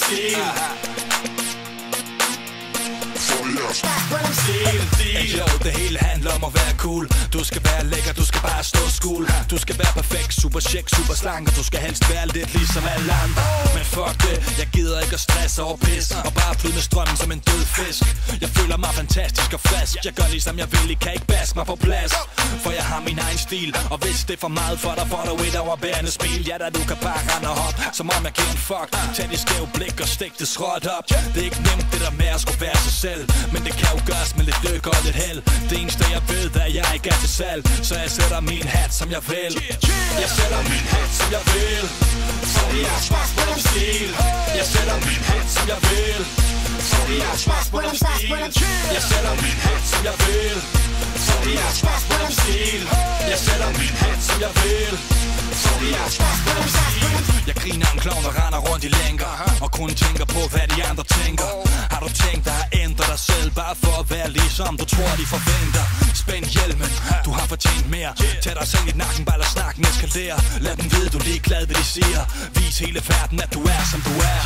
stil. Jo, det hele handler om at være cool. Du skal være lækker, du skal bare stå skul. Du skal være perfekt, super chic, super slank. Og du skal helst være lidt ligesom alle andre. Men fuck det, jeg gider ikke at stresse over pis. Og bare flyde med strømmen som en død fisk. Jeg føler mig fantastisk og frisk. Jeg gør ligesom jeg vil, I kan ikke baske mig på plads. For jeg har min egen stil. Og hvis det er for meget for dig, får du et overbærende smil. Ja da, du kan bare rende og hoppe, som om jeg giver en fuck. Tag de skæve blik og stik det skråt op. Det er ikke nemt det der med at skulle være sig selv. Men det kan jo gøres med lidt lykke og lidt held. Det eneste jeg ved er at jeg ikke er til salg. Så jeg sætter min hat som jeg vil. Jeg sætter min hat som jeg vil. Fordi jeg har spørgsmål om stil. Jeg sætter min hat som jeg vil. Fordi jeg har spørgsmål om stil. Jeg sætter min hat som jeg vil. Fordi jeg har spørgsmål om stil. Jeg sætter min hat som jeg vil. Fordi jeg har spørgsmål om stil. Jeg griner en klovn, der render rundt i lænker og kun tænker på, hvad de andre tænker. Har du tænkt dig at ændre dig selv, bare for at være ligesom du tror, de forventer? Spænd hjelmen, du har fortjent mere. Tag dig selv i nakken, bare lad snakken eskalere. Lad dem vide, du er ligeglad, hvad de siger. Vis hele verden, at du er, som du er.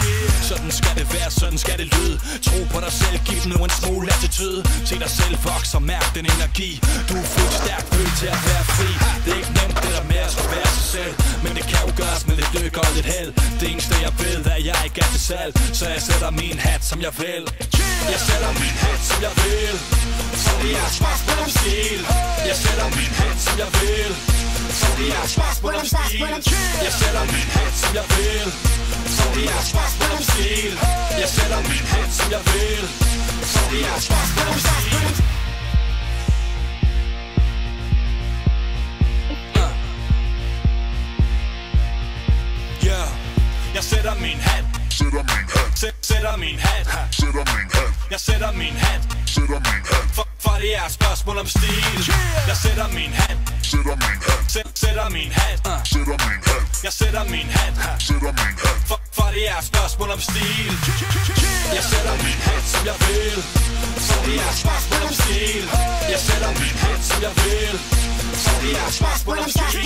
Sådan skal det være, sådan skal det lyde. Tro på dig selv, giv dem nu en smule attitude. Se dig selv vokse og mærk den energi. Du er fuldt stærkt født til at være fri. Det er ikke nemt det der med at skulle være sig selv. Men det kan jo gøres med lidt lykke og lidt held. Det eneste jeg ved er at jeg ikke er til salg. Så jeg sætter min hat som jeg vil. Jeg sætter min hat som jeg vil. Fordi jeg har spørgsmål om stil. Jeg sætter min hat som jeg vil. Fordi jeg har spørgsmål om stil. Jeg sætter min hat som jeg vil. Fordi jeg har spørgsmål om stil. Jeg sætter min hat som jeg vil. Fordi jeg har spørgsmål om stil. Jeg sætter min hat. Sætter min hat. Sætter min hat. Sætter min hat. Jeg sætter min hat. Sætter min hat. For det er et spørgsmål om stil. Jeg sætter min hat. Sætter min hat. Sætter min hat. Sætter min hat. Jeg sætter min hat. Sætter min hat. For det er et spørgsmål om stil. Jeg sætter min hat som jeg vil. Fordi jeg har spørgsmål om stil. Jeg sætter min hat som jeg vil. Fordi jeg har spørgsmål om stil.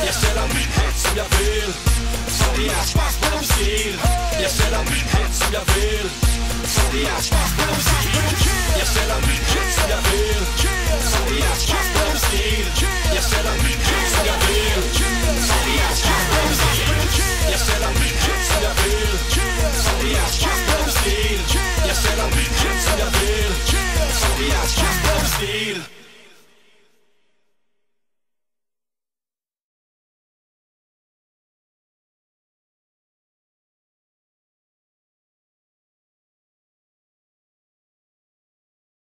Jeg sætter min hat som jeg vil. Fordi jeg har spørgsmål om stil. Jeg sætter min hat som jeg vil. Fordi jeg har spørgsmål om stil. Jeg sætter min hat som jeg vil. Fordi jeg har spørgsmål om stil. Jeg sætter min hat som jeg vil. Fordi jeg har spørgsmål om stil. Jeg sætter min hat som jeg vil. Fordi jeg har spørgsmål om stil. Jeg sætter min hat som jeg vil. Fordi jeg har spørgsmål om stil.